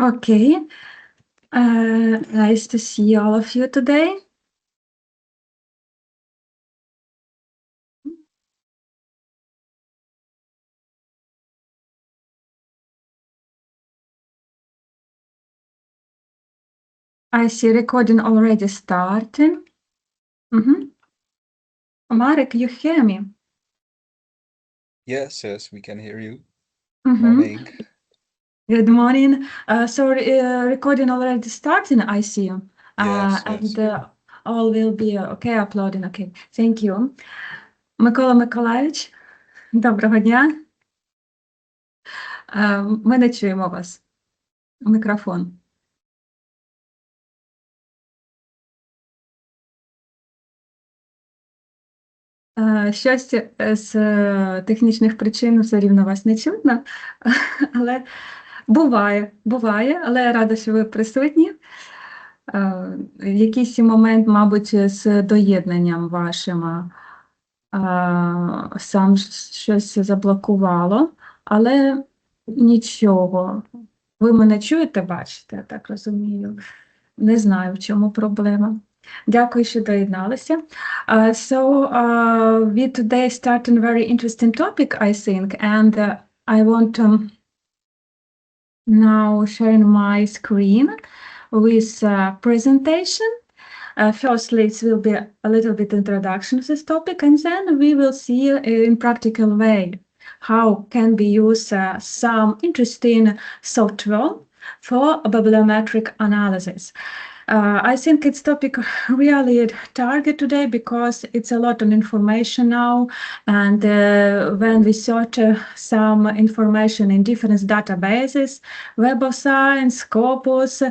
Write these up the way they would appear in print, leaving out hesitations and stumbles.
Okay. Nice to see all of you today. I see recording already starting. Marek, you hear me? Yes, we can hear you. Morning. Good morning. Recording already starting, I see. Yes. And all will be okay, uploading. Okay, thank you. Микола Миколаївич, доброго дня. Ми не чуємо вас. Мікрофон. Щось з технічних причин все рівно вас не чутно, але буває, але я рада, що ви присутні. В якийсь момент, мабуть, з доєднанням вашим сам щось заблокувало, але нічого. Ви мене чуєте, бачите, я так розумію. Не знаю, в чому проблема. Дякую, що доєдналися. We today start a very interesting topic, I think, and I want to now share my screen with presentation. Firstly, it will be a little bit introduction to this topic, and then we will see in practical way how can be used some interesting software for bibliometric analysis. I think it's topic really target today because it's a lot of information now, and when we search some information in different databases, Web of Science, Scopus,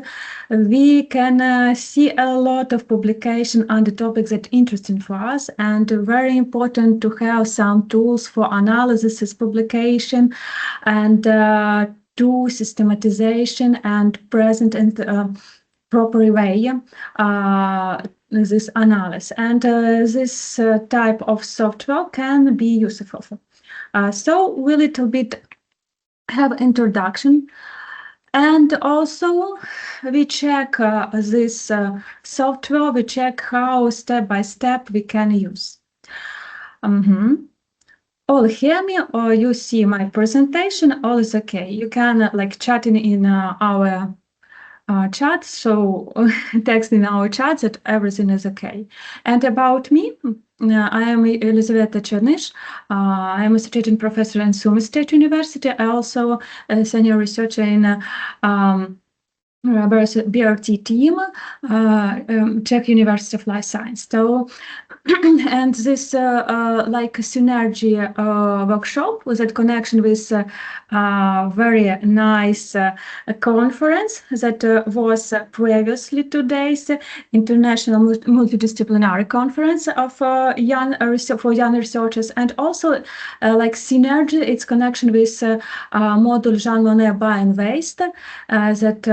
we can see a lot of publication on the topics that interesting for us, and very important to have some tools for analysis, publication, and to systematization and present and proper way this analysis, and this type of software can be useful. So we little bit have introduction, and also we check this software, we check how step by step we can use. All hear me, or you see my presentation, all is okay. You can like chatting in our chat, so text in our chat that everything is okay. And about me, I am Elizaveta Chernish. I am a associate professor in Sumy State University. I also a senior researcher in BRT team, Czech University of Life Science. So, and this like synergy workshop was a connection with very nice conference that was previously today's International Multidisciplinary Conference of for young researchers, and also like synergy, its connection with module Jean Monnet BioInWaste that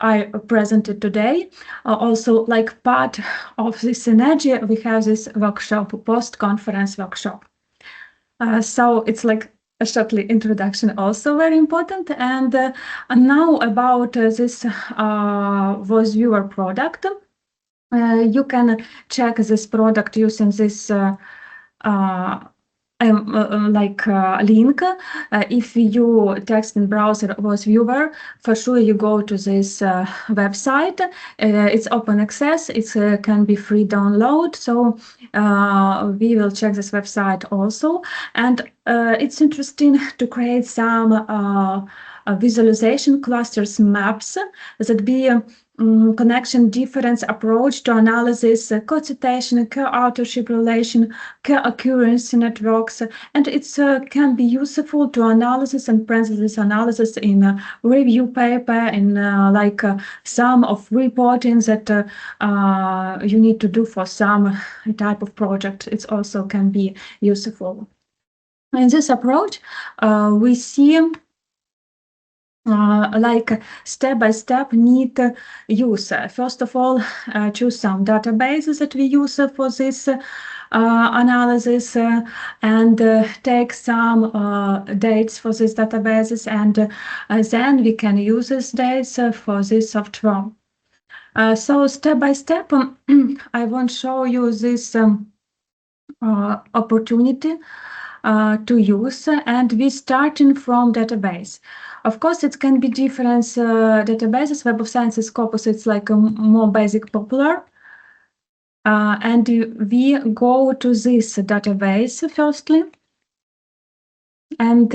I presented today. Also, like part of this synergy, we have this workshop, post-conference workshop. So it's like a shortly introduction, also very important. And now about this VoiceViewer product. You can check this product using this link. If you text in browser VoiceViewer, for sure you go to this website. It's open access, it can be free download, so we will check this website also. And it's interesting to create some visualization clusters maps that be connection difference approach to analysis, co-citation, co-authorship relation, co-occurrence networks, and it can be useful to analysis and present this analysis in a review paper, in like some of reporting that you need to do for some type of project. It also can be useful. In this approach, we see like step-by-step need use. First of all, choose some databases that we use for this analysis and take some dates for these databases, and then we can use these dates for this software. So step by step, I want to show you this opportunity to use, and we starting from database. Of course, it can be different databases. Web of Science Scopus, it's like a more basic, popular. And we go to this database firstly, and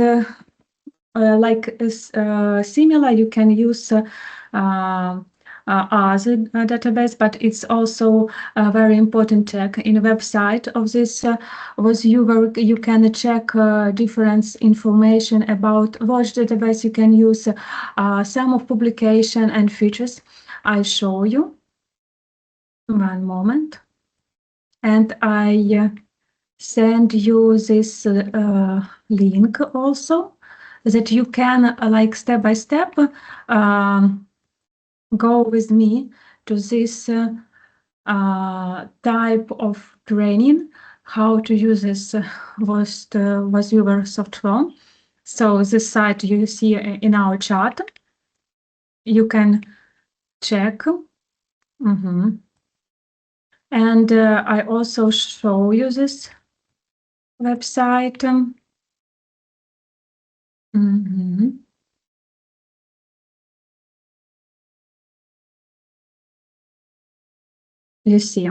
similar, you can use other database, but it's also very important check in the website of this viewer. You can check different information about which database you can use, some of publication and features. I show you. One moment. And I send you this link also, that you can like step by step go with me to this type of training, how to use this viewer software. So this site you see in our chat, you can check. And I also show you this website. You see,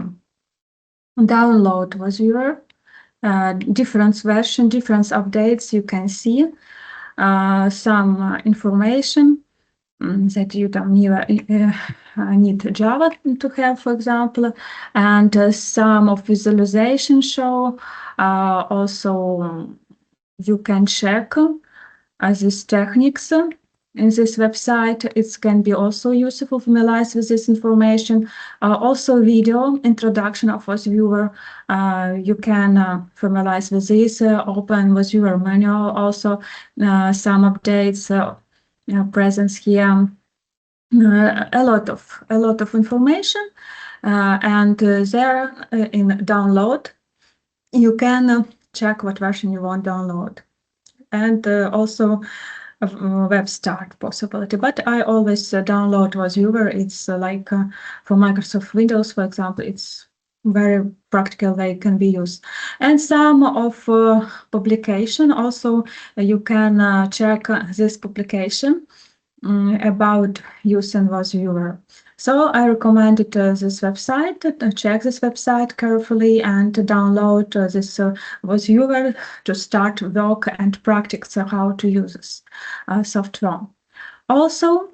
download viewer, different version, different updates. You can see some information that you don't need Java to have, for example, and some of visualization show. Also, you can check these techniques in this website. It can be also useful, familiarize with this information. Also video introduction of viewer. You can familiarize with this, open viewer manual, also some updates, presence here, a lot of information, and there in download you can check what version you want to download, and also web start possibility. But I always download viewer. It's like for Microsoft Windows, for example, it's very practical way can be used. And some of publication also, you can check this publication about using viewer. So I recommended this website, check this website carefully and to download this viewer to start work and practice how to use this software. Also,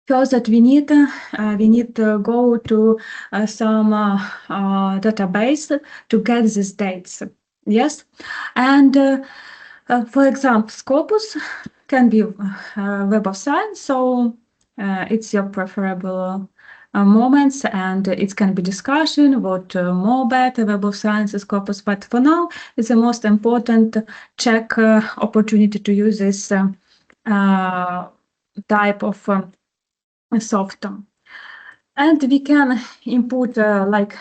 because that we need to go to some database to get these dates. Yes, and for example, Scopus can be Web of Science, so it's your preferable moments, and it can be discussion what more better, Web of Science, Scopus. But for now, it's the most important check opportunity to use this type of software. And we can input like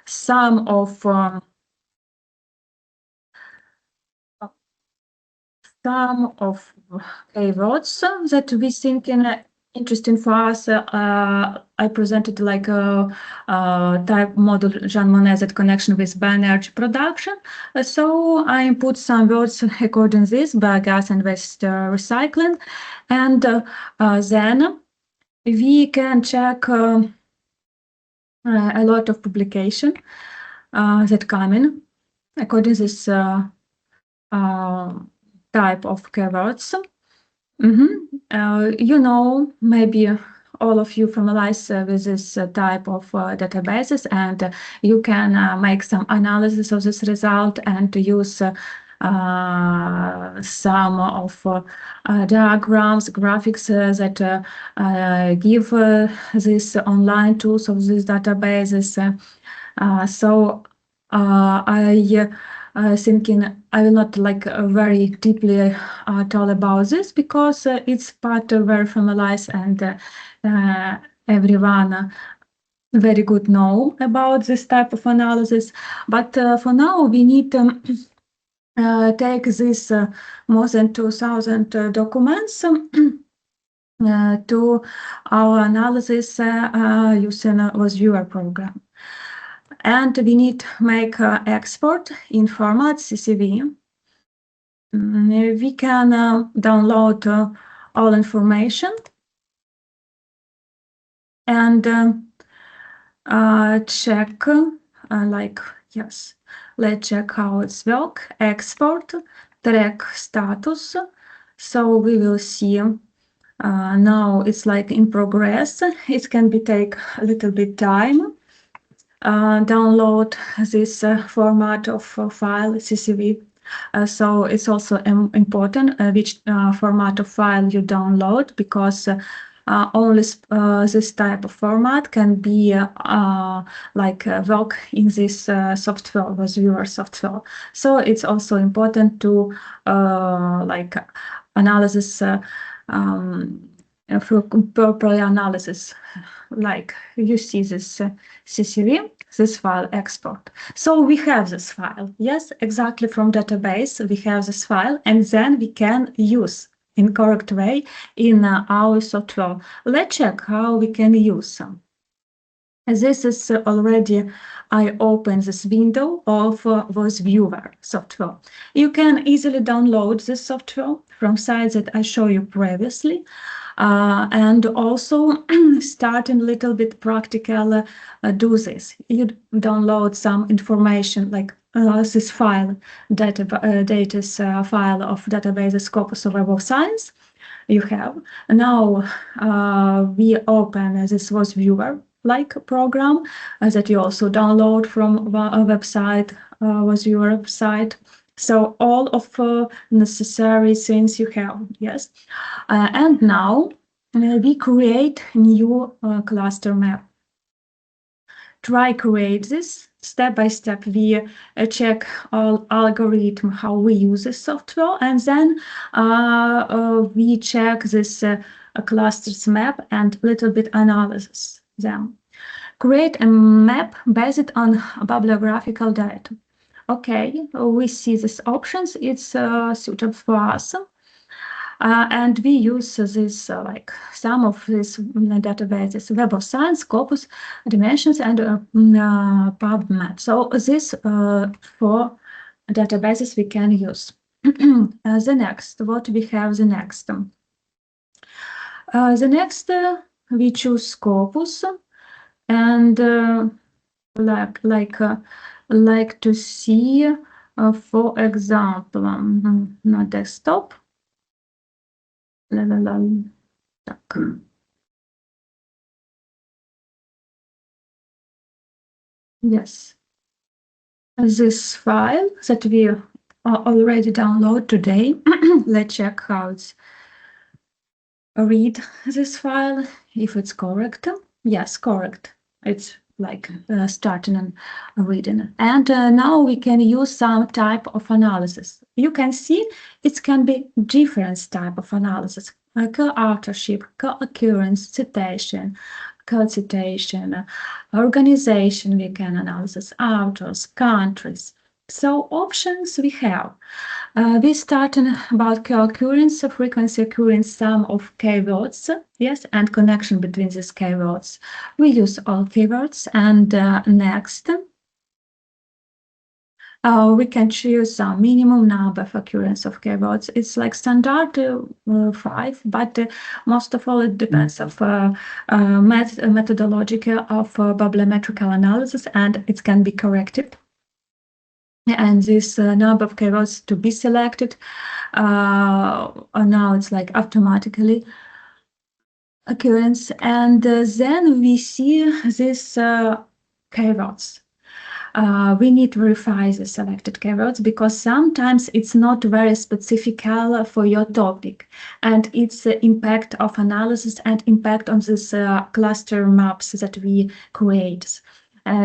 some of keywords that we think interesting for us. I presented like a type model Jean Monnet that connection with bioenergy production. So I input some words according to this, biogas and waste recycling, and then we can check a lot of publication that come in according to this type of keywords. You know, maybe all of you familiarize with this type of databases, and you can make some analysis of this result and use some of diagrams, graphics that give these online tools of these databases. So thinking I will not like very deeply talk about this, because it's part of very familiarized, and everyone very good know about this type of analysis, but for now we need to take this more than 2,000 documents to our analysis using a viewer program. And we need to make export in format CSV. We can download all information and check, let's check how it's work, export, track status. So we will see now it's like in progress. It can be take a little bit time. Download this format of file CSV. So it's also important which format of file you download, because only this type of format can be work in this software, with viewer software. So it's also important to analysis for proper analysis. Like you see this CSV, this file export. So we have this file, yes, exactly from database we have this file, and then we can use in correct way in our software. Let's check how we can use them. This is already, I open this window of was viewer software. You can easily download this software from sites that I showed you previously. And also starting a little bit practical, do this. You download some information like this file, data file of database Scopus of Web of Science you have. Now we open this was viewer program that you also download from a website, was your website. So all of necessary things you have, yes. And now we create new cluster map. Try create this step by step. We check all algorithm how we use this software, and then we check this clusters map and little bit analysis them. Create a map based on bibliographical data. Okay, we see these options. It's suitable for us. And we use this some of these databases: Web of Science, Scopus, Dimensions, and PubMed. So this for databases we can use. The next, what we have the next? The next we choose Scopus, and like to see, for example, not desktop. Yes, this file that we already download today. Let's check how it's read this file, if it's correct. Yes, correct. It's starting and reading. And now we can use some type of analysis. You can see it can be different type of analysis: co-authorship, co-occurrence, citation, co-citation, organization we can analysis, authors, countries. So options we have. We starting about co-occurrence, frequency occurrence, sum of keywords, yes, and connection between these keywords. We use all keywords, and next, we can choose a minimum number of occurrence of keywords. It's like standard 5, but most of all it depends of methodology of bibliometrical analysis, and it can be corrected. And this number of keywords to be selected, now it's automatically occurrence, and then we see these keywords. We need to verify the selected keywords, because sometimes it's not very specific for your topic, and it's the impact of analysis and impact on this cluster maps that we create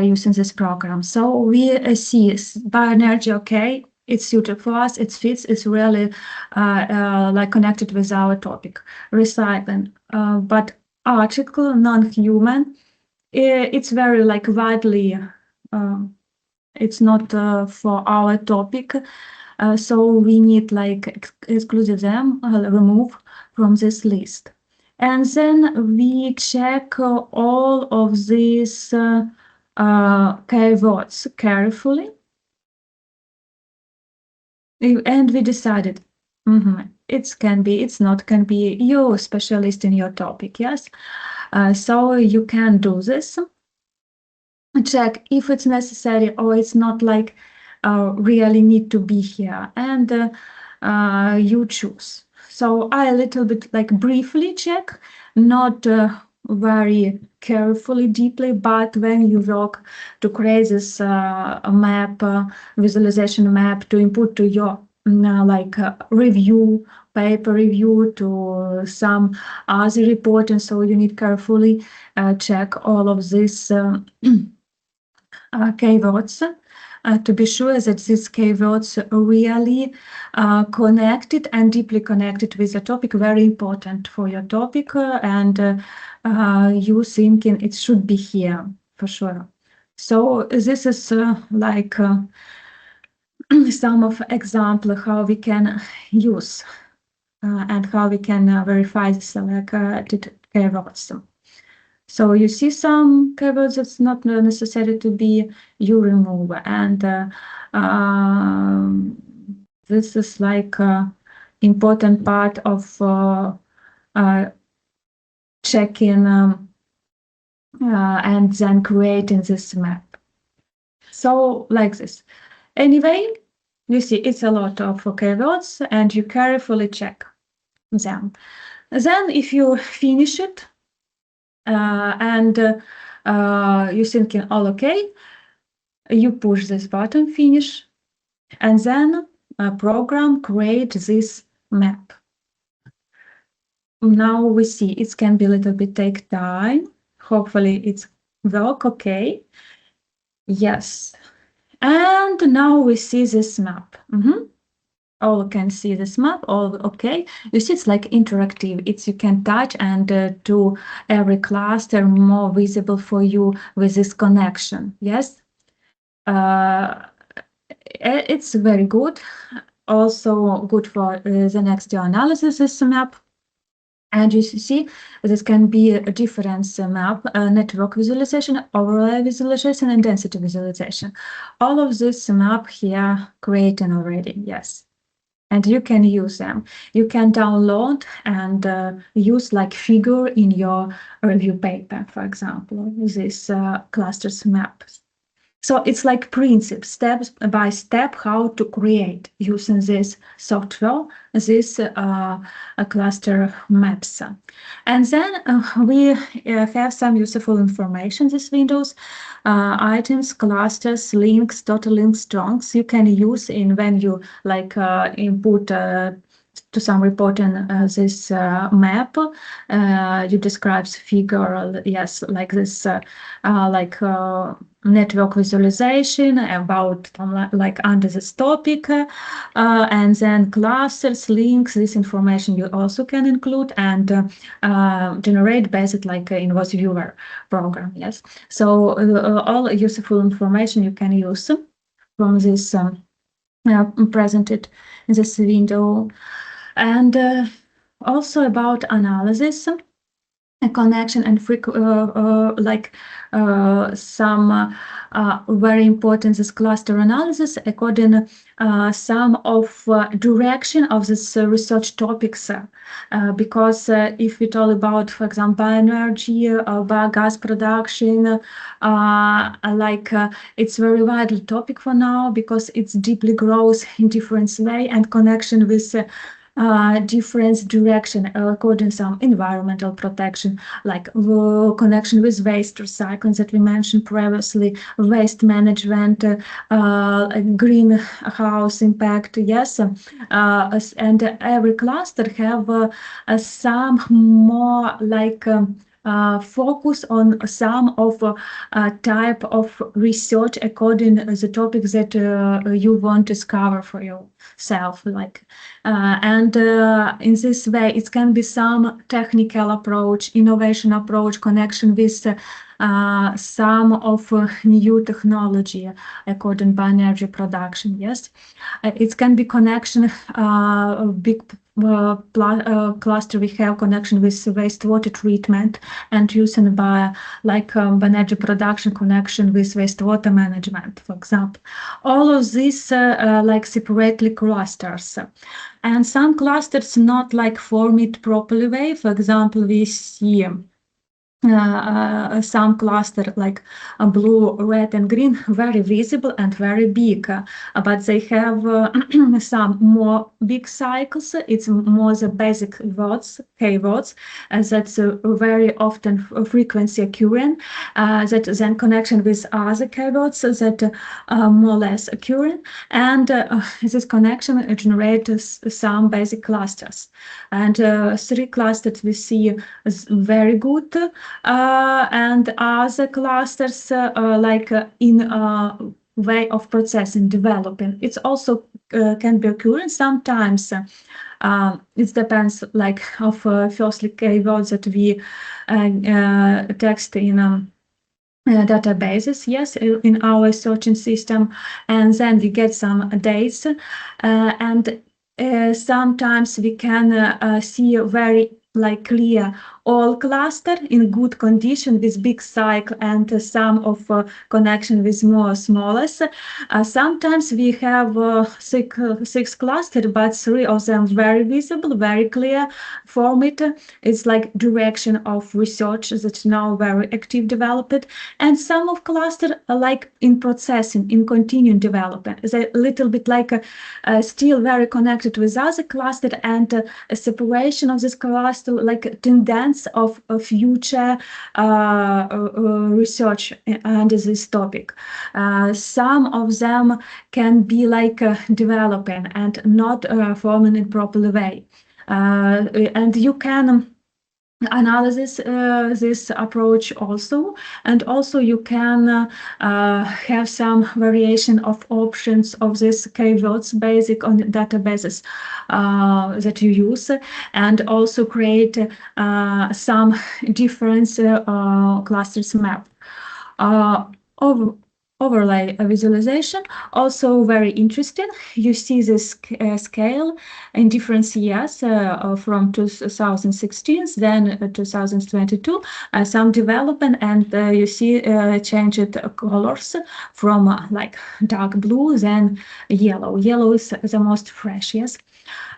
using this program. So we see Bioenergy, okay, it's suitable for us, it fits, it's really connected with our topic. Recycling, but article, non-human, it's very like widely, it's not for our topic, so we need like exclude them, remove from this list. And then we check all of these keywords carefully. And we decided, it can be, it's not, can be you specialist in your topic, yes? So you can do this. Check if it's necessary or it's not like really need to be here, and you choose. So I a little bit like briefly check, not very carefully, deeply, but when you work to create this map, visualization map to input to your like review, paper review, to some other reporting, so you need carefully check all of these keywords to be sure that these keywords are really connected and deeply connected with the topic, very important for your topic, and you thinking it should be here for sure. So this is like some of example how we can use and how we can verify the selected keywords. So you see some keywords that's not necessary to be, you remove, and this is like important part of checking and then creating this map. So like this. Anyway, you see it's a lot of keywords and you carefully check them. Then if you finish it, and you're thinking all okay, you push this button finish, and then program create this map. Now we see it can be a little bit take time. Hopefully it's work okay. Yes, and now we see this map. All can see this map, all okay. You see it's like interactive, it's you can touch and to every cluster more visible for you with this connection, yes. It's very good, also good for the next year analysis, this map. And you see, this can be a difference map, network visualization, overlay visualization, and density visualization. All of this map here created already, yes. And you can use them. You can download and use like figure in your review paper, for example, this clusters maps. So it's like principle, step by step, how to create using this software, this cluster maps. And then we have some useful information, these windows, items, clusters, links, total links, strongs, you can use in when you like input to some reporting this map, you describe figure, yes, like this, like network visualization about like under this topic, and then clusters, links, this information you also can include and generate based like invoice viewer program, yes. So all useful information you can use from this presented in this window. And also about analysis, a connection and some very important this cluster analysis according some of direction of this research topics, because if we talk about, for example, bioenergy or biogas production, it's very vital topic for now because it's deeply grows in different way and connection with different direction according to some environmental protection, like connection with waste recycling that we mentioned previously, waste management, greenhouse impact, yes, and every cluster have some more like focus on some of type of research according to the topic that you want to discover for yourself, like and in this way it can be some technical approach, innovation approach, connection with some of new technology according to bioenergy production. Yes, it can be connection big cluster. We have connection with wastewater treatment and using by bioenergy production connection with wastewater management, for example. All of these separately clusters, and some clusters not formed properly way. For example, we see some cluster like blue, red, and green, very visible and very big, but they have some more big cycles. It's more the basic votes, K votes, that's very often frequency occurring, that then connection with other K votes that more or less occurring, and this connection generates some basic clusters. And 3 clusters we see is very good. And other clusters in way of processing, developing. It's also can be occurring sometimes. It depends of firstly keywords that we text in databases, yes, in our searching system, and then we get some dates, and sometimes we can see very clear all cluster in good condition with big cycle and some of connection with more smallest. Sometimes we have 6 clusters, but 3 of them very visible, very clear format. It's direction of research that's now very active developed, and some of cluster are in processing, in continuing development. It's a little bit still very connected with other cluster, and a separation of this cluster tendency of future research under this topic. Some of them can be developing and not forming in proper way. And you can analyze this approach also, and also you can have some variation of options of these keywords basic on databases that you use, and also create some different clusters map. Overlay visualization, also very interesting. You see this scale in different years from 2016, then 2022, some development, and you see changed colors from dark blue, then yellow. Yellow is the most fresh, yes.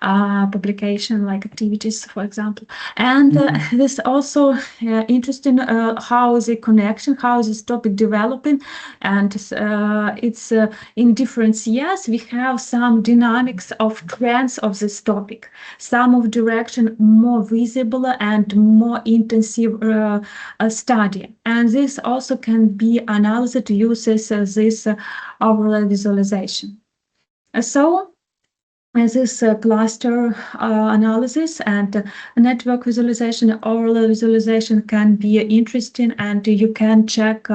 Publication activities, for example, and this also interesting how the connection, how this topic developing, and it's in different years we have some dynamics of trends of this topic, some of direction more visible and more intensive study, and this also can be analyzed uses this overlay visualization. So this cluster analysis and network visualization, overlay visualization can be interesting, and you can check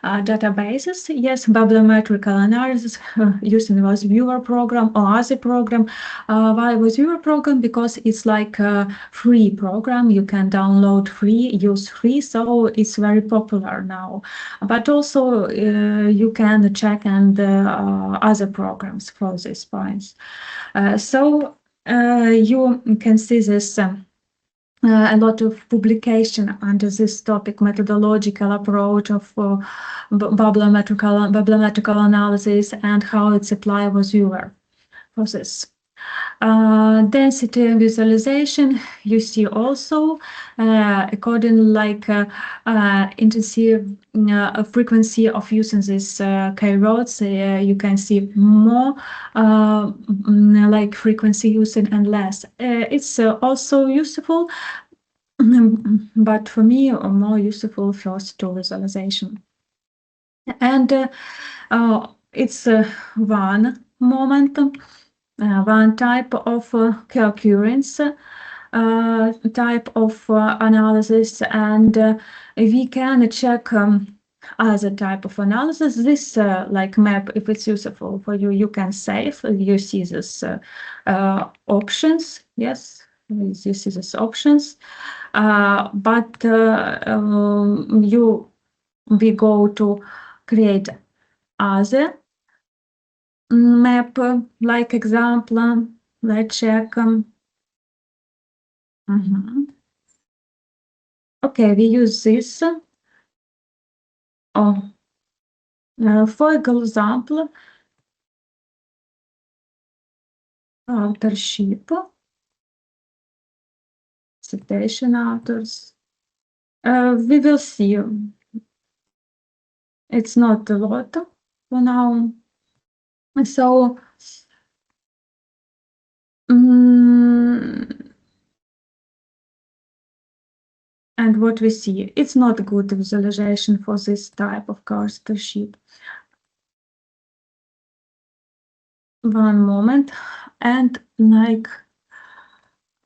databases. Yes, bibliometrical analysis using WasViewer program or other program. Why WasViewer program? Because it's a free program. You can download free, use free, so it's very popular now. But also you can check and other programs for these points. So you can see this a lot of publication under this topic, methodological approach of bibliometrical analysis and how it's applied with WasViewer for this. Density visualization, you see also according intensive frequency of using these keywords, you can see more frequency using and less. It's also useful, but for me more useful first to visualization. And it's one moment, one type of occurrence, type of analysis, and we can check other type of analysis. This map, if it's useful for you, you can save. You see this options. Yes, this is this options, but you we go to create other map, like example, let's check. Okay, we use this. For example, authorship, citation authors. We will see. It's not a lot for now. So, and what we see, it's not a good visualization for this type of authorship. One moment, and like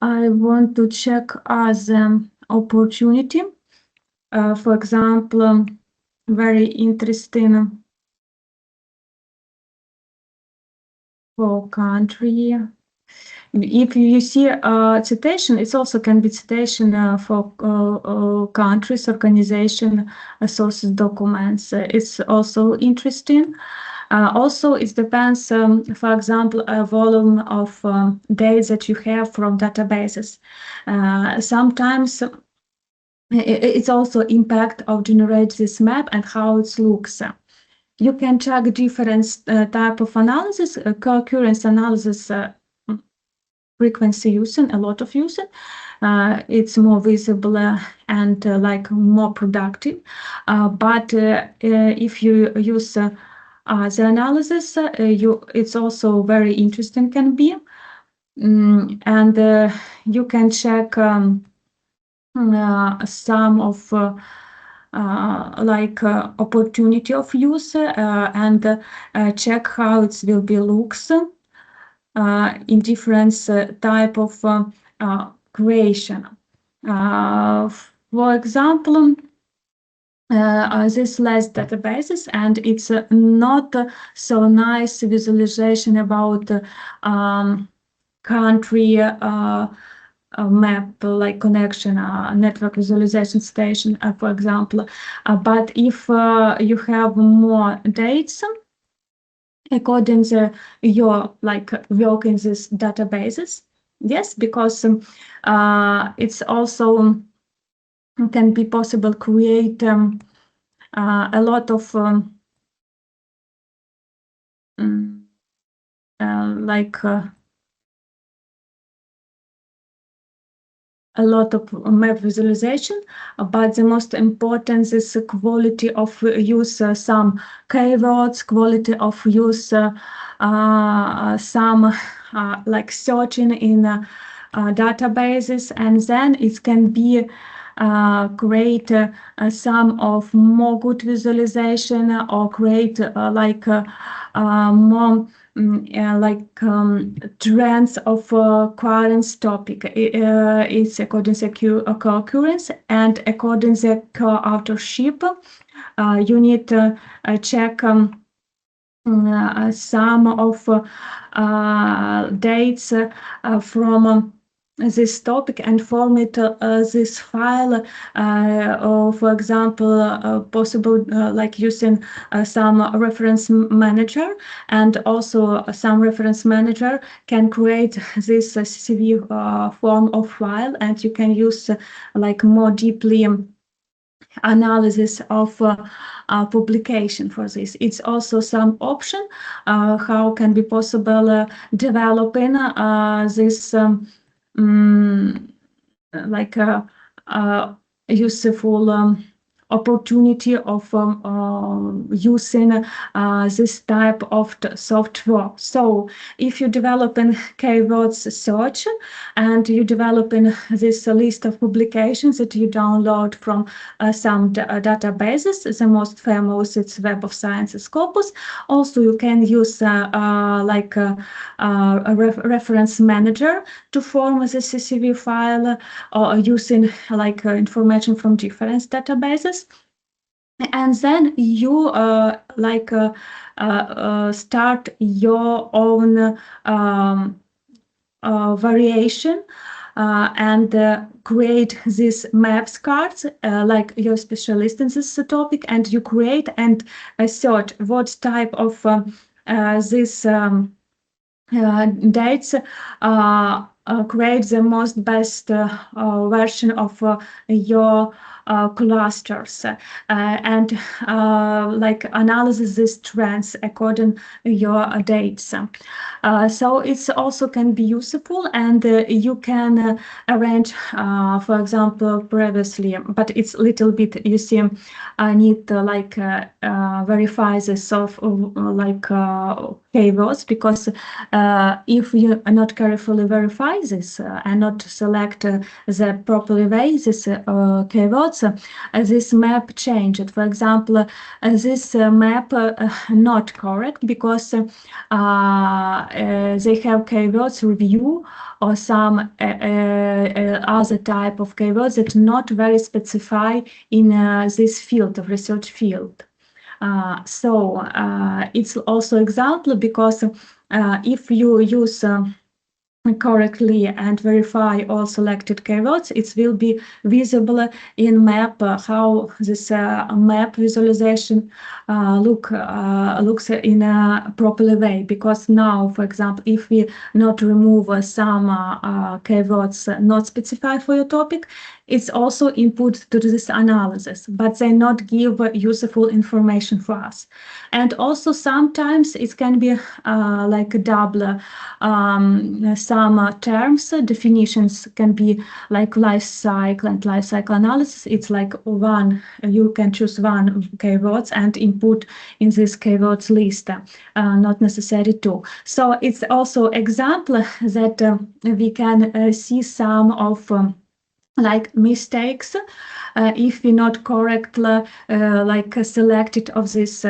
I want to check as opportunity. For example, very interesting for country. If you see citation, it also can be citation for countries, organization, sources, documents. It's also interesting. Also, it depends, for example, a volume of data that you have from databases. Sometimes it's also impact of generate this map and how it looks. You can check different type of analysis, co-occurrence analysis, frequency using, a lot of using. It's more visible and like more productive. But if you use the analysis, it's also very interesting can be. And you can check some of opportunity of use and check how it will be looks in different type of creation. For example, this last databases, and it's not so nice visualization about country map, like connection, network visualization station, for example. But if you have more dates, according to your like work in these databases, yes, because it's also can be possible create a lot of a lot of map visualization, but the most important is the quality of use some keywords, quality of use some like searching in databases, and then it can be create some of more good visualization or create like more trends of current topic. It's according to co-occurrence and according to co-authorship. You need to check some of dates from this topic and format this file, for example, possible like using some reference manager, and also some reference manager can create this CSV form of file, and you can use like more deeply analysis of publication for this. It's also some option how can be possible developing this like a useful opportunity of using this type of software. So if you develop in keywords search and you develop in this list of publications that you download from some databases, the most famous it's Web of Science Scopus. Also you can use like a reference manager to form the CSV file or using like information from different databases. And then you start your own variation and create these maps cards, like you're specialist in this topic, and you create and search what type of this dates create the most best version of your clusters, and like analyze these trends according your dates. So it's also can be useful, and you can arrange, for example, previously, but it's a little bit, you see, need to like verify this of like keywords, because if you not carefully verify this and not select the properly way this keywords, this map changed. For example, this map not correct because they have keywords review or some other type of keywords that not very specified in this field of research field. So it's also example, because if you use correctly and verify all selected keywords, it will be visible in map how this map visualization looks in a proper way. Because now, for example, if we not remove some keywords not specified for your topic, it's also input to this analysis, but they not give useful information for us. And also sometimes it can be like a double, some terms, definitions can be like life cycle and life cycle analysis. It's like one, you can choose one keywords and input in this keywords list, not necessary two. So it's also example that we can see some of like mistakes if we not correctly like selected of these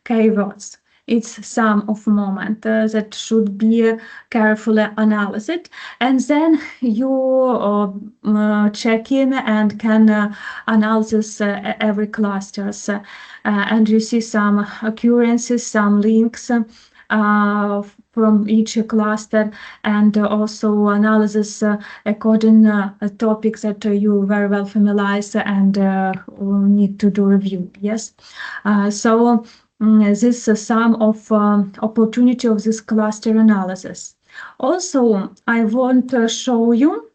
keywords. It's some of moment that should be carefully analyzed, and then you check in and can analyze every clusters, and you see some occurrences, some links from each cluster, and also analysis according topics that you very well familiarize and need to do review. Yes, so this is some of opportunity of this cluster analysis. Also, I want to show you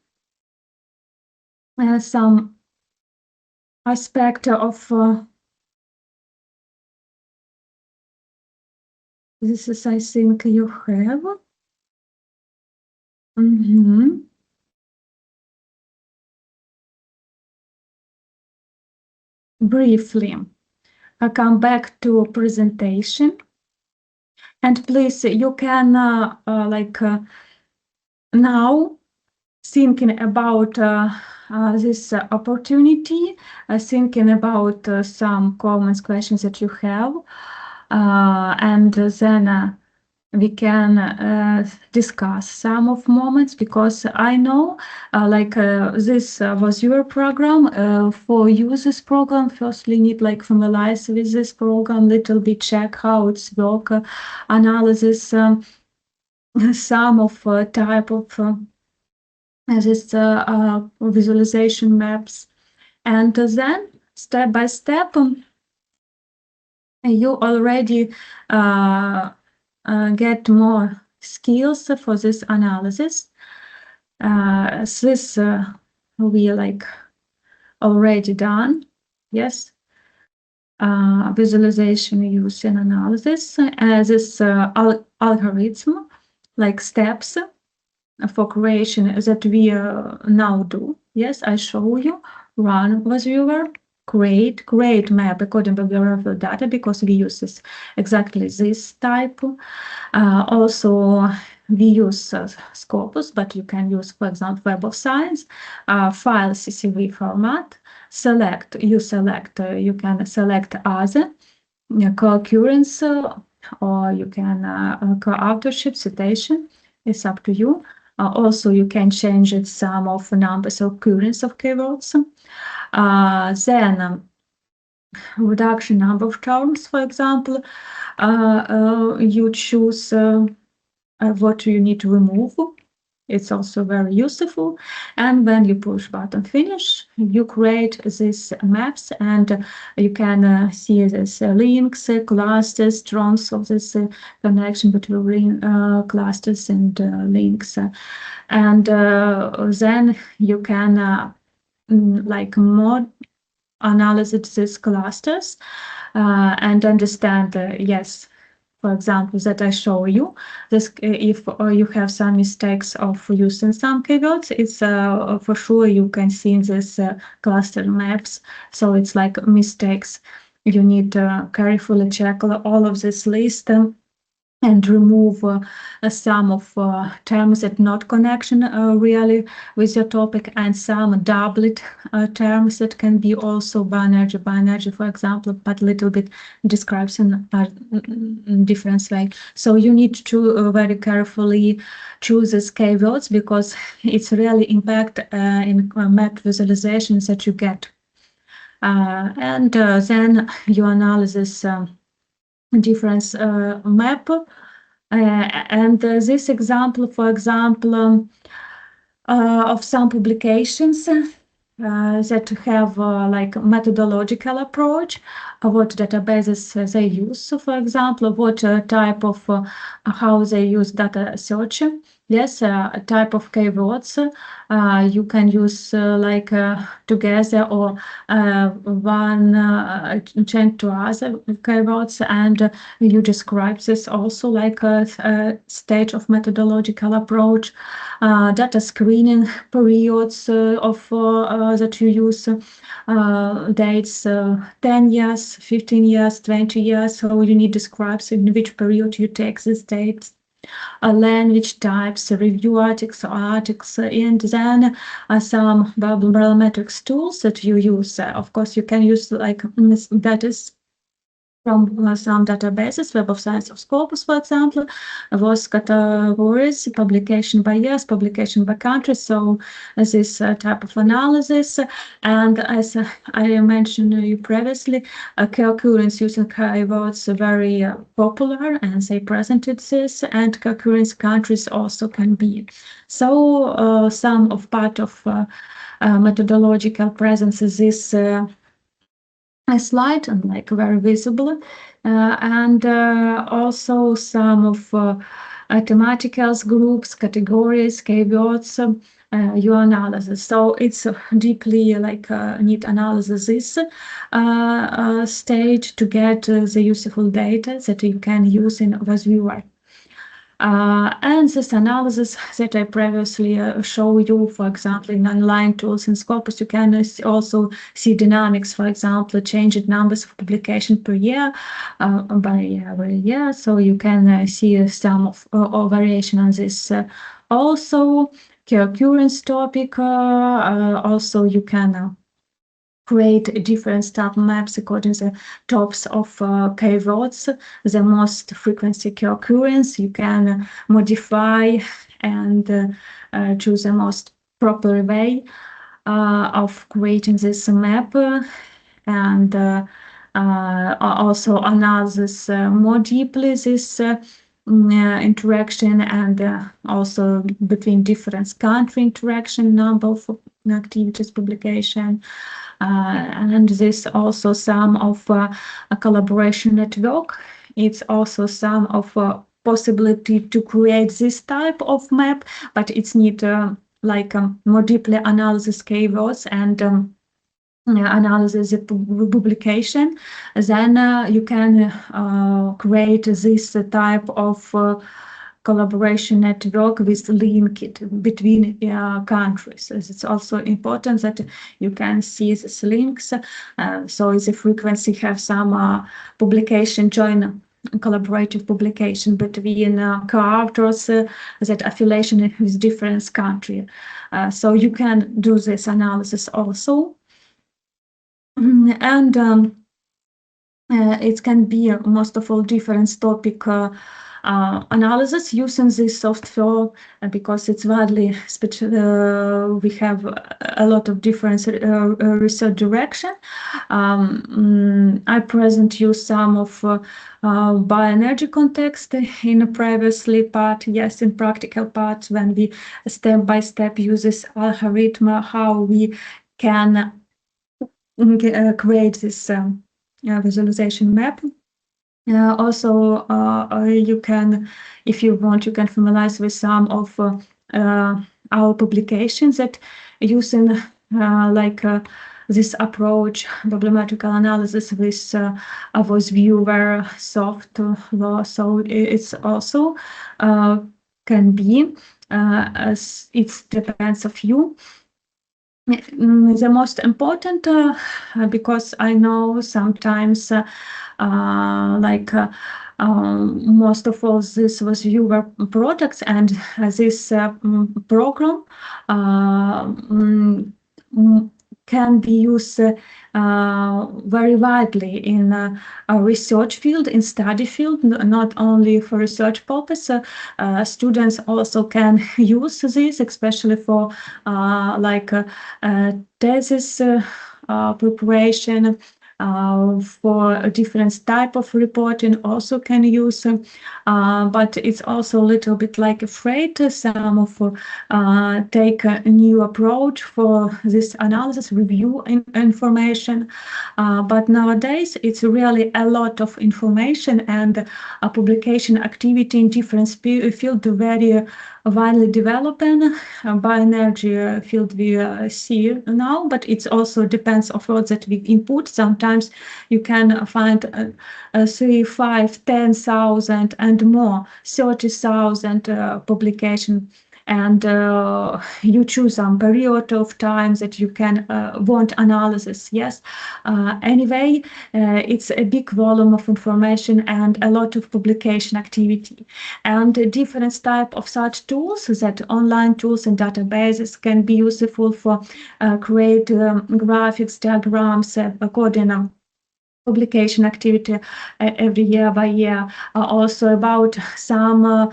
some aspect of this is, I think you have. Briefly, I come back to presentation, and please, you can now thinking about this opportunity, thinking about some common questions that you have, and then we can discuss some of moments, because I know this was your program. For you this program, firstly need like familiarize with this program, little bit check how it's work, analysis some of type of this visualization maps, and then step by step you already get more skills for this analysis. This we like already done. Yes, visualization use and analysis. This algorithm, like steps for creation that we now do. Yes, I show you. Run with viewer. Create map according to biographical data, because we use this exactly this type. Also we use Scopus, but you can use, for example, Web of Science, file CSV format. You can select other co-occurrence, or you can co-authorship, citation. It's up to you. Also, you can change it some of numbers or occurrence of keywords. Then reduction number of terms, for example, you choose what you need to remove. It's also very useful. And when you push button finish, you create these maps, and you can see these links, clusters, terms of this connection between clusters and links. And then you can like more analyze these clusters and understand, yes, for example, that I show you, this if you have some mistakes of using some keywords, it's for sure you can see in this cluster maps. So it's like mistakes. You need to carefully check all of this list and remove some of terms that not connection really with your topic, and some doublet terms that can be also bioenergy, for example, but a little bit describes in a different way. So you need to very carefully choose these keywords, because it's really impact in map visualizations that you get. And then you analyze this difference map, and this example, for example, of some publications that have like methodological approach, what databases they use. So, for example, what type of how they use data search. Yes, a type of keywords you can use like together, or one change to other keywords, and you describe this also like a stage of methodological approach. Data screening periods of that you use, dates 10 years, 15 years, 20 years. So you need to describe in which period you take these dates. Language types, review articles, and then some barometrics tools that you use. Of course, you can use like that is from some databases, Web of Science of Scopus, for example, was categories, publication by years, publication by country. So this type of analysis. And as I mentioned you previously, co-occurrence using keywords are very popular, and they presented this, and co-occurrence countries also can be. So some of part of methodological presence is this a slide, and like very visible, and also some of thematicals, groups, categories, keywords, your analysis. So it's deeply like neat analysis this stage to get the useful data that you can use in viewer. And this analysis that I previously showed you, for example, in online tools in Scopus, you can also see dynamics, for example, changed numbers of publication per year, by every year. So you can see some of variation on this. Also, co-occurrence topic, also you can create different sub maps according to the types of keywords, the most frequency co-occurrence. You can modify and choose the most proper way of creating this map, and also analyze more deeply this interaction, and also between different country interaction, number of activities, publication. And this also some of a collaboration network. It's also some of possibility to create this type of map, but it's need like more deeply analysis keywords and analysis the publication. Then you can create this type of collaboration network with linked between countries. It's also important that you can see these links. So the frequency have some publication join collaborative publication between co-authors that affiliation with different country. So you can do this analysis also. And it can be most of all different topic analysis using this software because it's widely we have a lot of different research direction. I present you some of bioenergy context in a previously part, yes, in practical part when we step by step use this algorithm, how we can create this visualization map. Also, you can, if you want, you can familiarize with some of our publications that using this approach, problematical analysis with a voice viewer software. So it's also can be, as it depends of you. The most important, because I know sometimes most of all this was viewer products, and this program can be used very widely in a research field, in study field, not only for research purpose. Students also can use this, especially for thesis preparation. For a different type of reporting also can use, but it's also a little bit like afraid. Some of take a new approach for this analysis, review information, but nowadays it's really a lot of information, and a publication activity in different field very widely developing. Bioenergy field we see now, but it also depends on what that we input. Sometimes you can find 3, 5, 10,000 and more, 30,000 publication, and you choose some period of time that you can want analysis. Yes, anyway, it's a big volume of information and a lot of publication activity, and different type of such tools, that online tools and databases can be useful for create graphics, diagrams, according publication activity every year by year. Also about some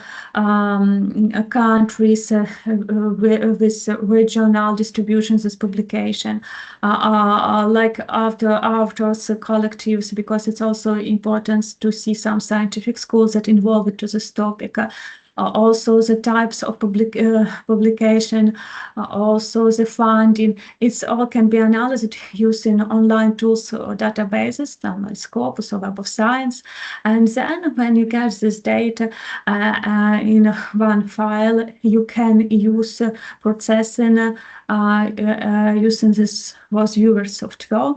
countries with regional distributions as publication, like authors collectives, because it's also important to see some scientific schools that involved to this topic. Also the types of publication, also the funding, it's all can be analyzed using online tools or databases, like Scopus or Web of Science. And then when you get this data in one file, you can use processing using this voice viewer software,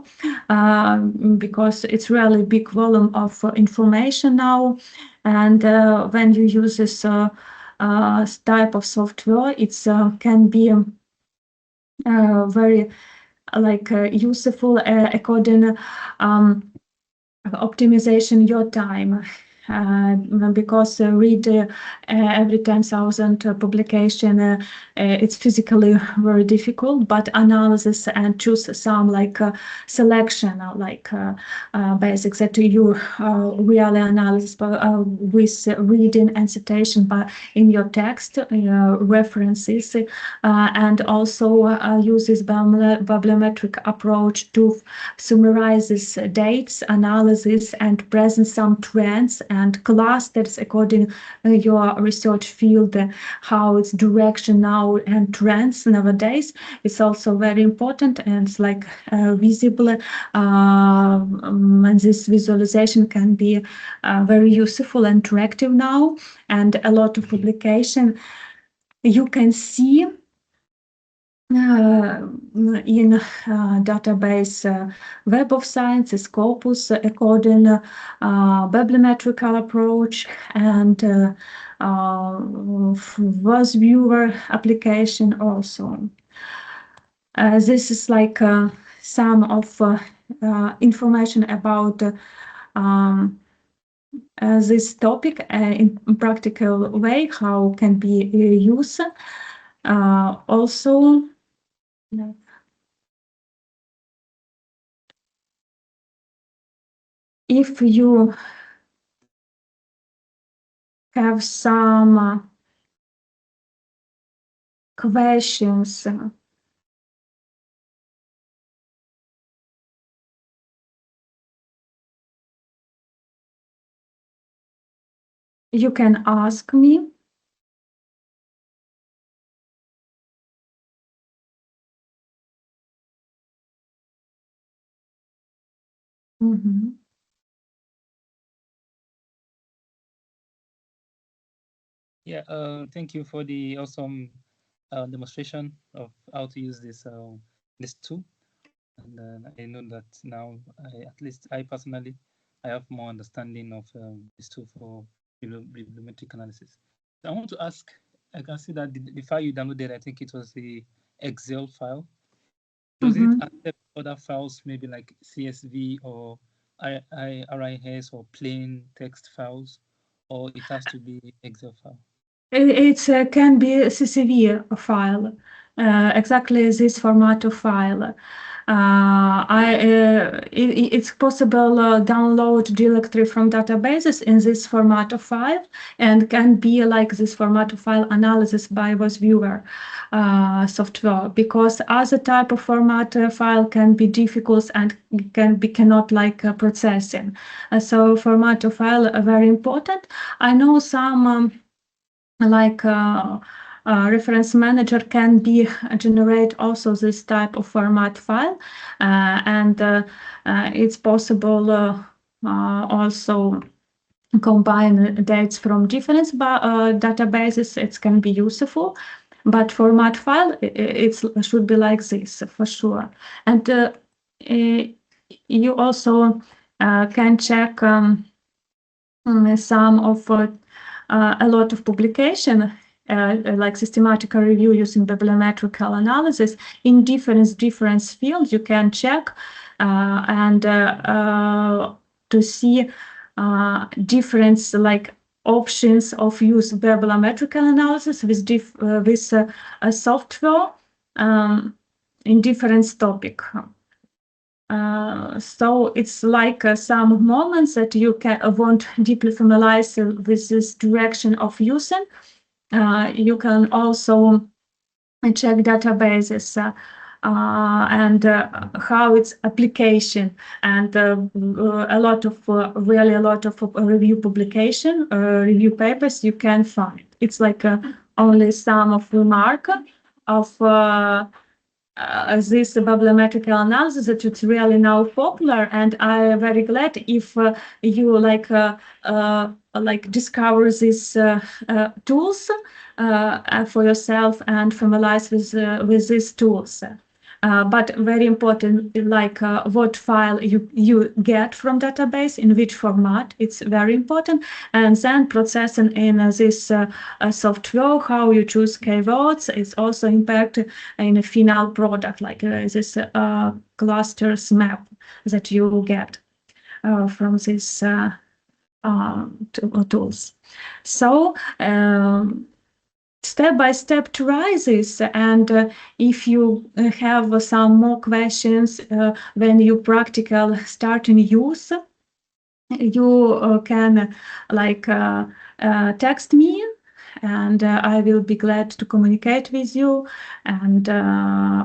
because it's really big volume of information now. And when you use this type of software, it can be very useful according optimization your time. Because read every 10,000 publication, it's physically very difficult, but analysis and choose some selection, basics that you really analyze with reading and citation by in your text, references, and also uses bibliometric approach to summarize this dates, analysis, and present some trends and clusters according your research field, how its direction now and trends nowadays. It's also very important, and it's visible, and this visualization can be very useful and interactive now, and a lot of publication you can see in database Web of Science, Scopus, according bibliometrical approach, and voice viewer application also. This is some of information about this topic in practical way, how can be used. Also, if you have some questions. You can ask me. Yeah, thank you for the awesome demonstration of how to use this tool. And I know that now, at least I personally, I have more understanding of this tool for bibliometric analysis. So I want to ask, I can see that the file you downloaded, I think it was the Excel file. Does it accept other files, maybe like CSV or RIS or plain text files, or it has to be Excel file? It can be a CSV file, exactly this format of file. It's possible download directly from databases in this format of file, and can be like this format of file analysis by voice viewer software, because other type of format file can be difficult and cannot like processing. So format of file are very important. I know some reference manager can be generate also this type of format file, and it's possible also combine dates from different databases. It can be useful, but format file it should be like this for sure. And you also can check some of a lot of publication, like systematic review using bibliometrical analysis in different fields. You can check and to see different like options of use bibliometrical analysis with software in different topic. So it's like some moments that you want deeply familiarize with this direction of using. You can also check databases and how its application, and a lot of review publication, review papers you can find. It's like only some of remark of this bibliometrical analysis that it's really now popular, and I'm very glad if you like discover these tools for yourself and familiarize with these tools. But very important, like what file you get from database, in which format, it's very important. And then processing in this software, how you choose keywords, is also impact in a final product, like this clusters map that you get from these tools. So step by step try this, and if you have some more questions when you practical start in use, you can like text me, and I will be glad to communicate with you and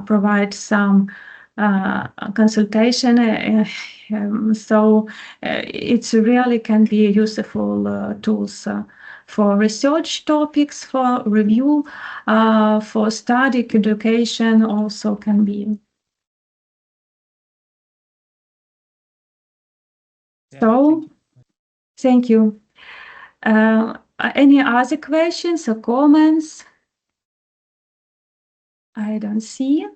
provide some consultation. So it really can be useful tools for research topics, for review, for study, education also can be. Yeah, So, thank you. Any other questions or comments? I don't see.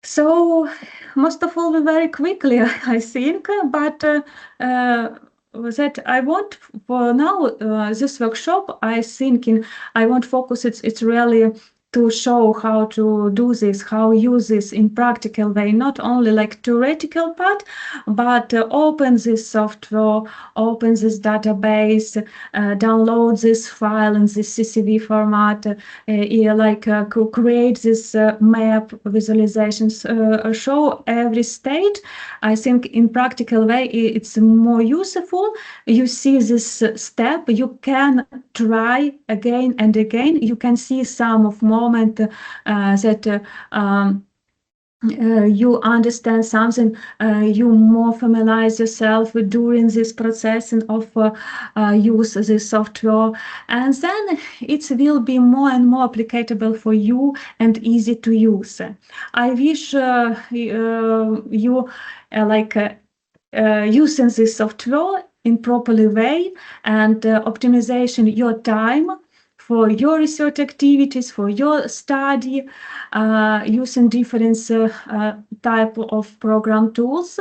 So, most of all, very quickly, I think, but that I want for now this workshop, I think I want focus it's really to show how to do this, how use this in practical way, not only like theoretical part, but open this software, open this database, download this file in this CSV format, create this map visualizations, show every stage. I think in practical way it's more useful. You see this step, you can try again and again. You can see some of moment that you understand something, you more familiarize yourself during this process of use this software, and then it will be more and more applicable for you and easy to use. I wish you using this software in properly way and optimization your time for your research activities, for your study, using different type of program tools.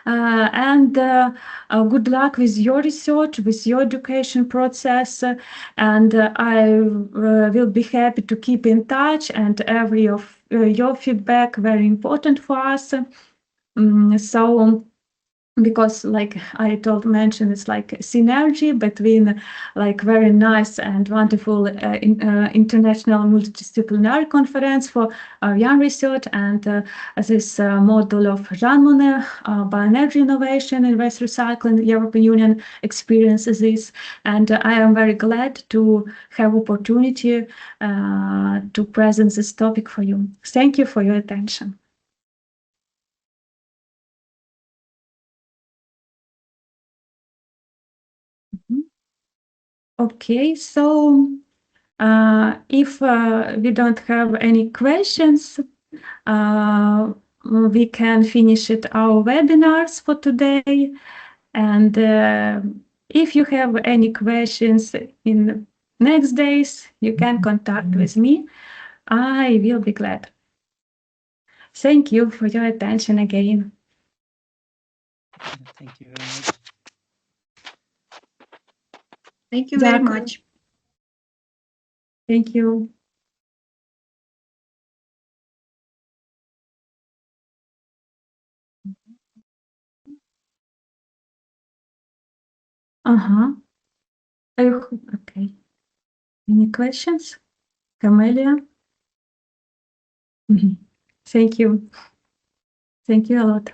And good luck with your research, with your education process. And I will be happy to keep in touch, and every of your feedback very important for us. So, because like I mentioned, it's like synergy between like very nice and wonderful international multidisciplinary conference for young research and this model of Jean Monnet, bioenergy innovation and waste recycling. European Union experiences this, and I am very glad to have opportunity to present this topic for you. Thank you for your attention. Okay, so if we don't have any questions, we can finish our webinars for today. And if you have any questions in next days, you can contact with me. I will be glad. Thank you for your attention again. Thank you very much. Thank you very much. Thank you. Okay. Any questions? Camelia? Thank you. Thank you a lot.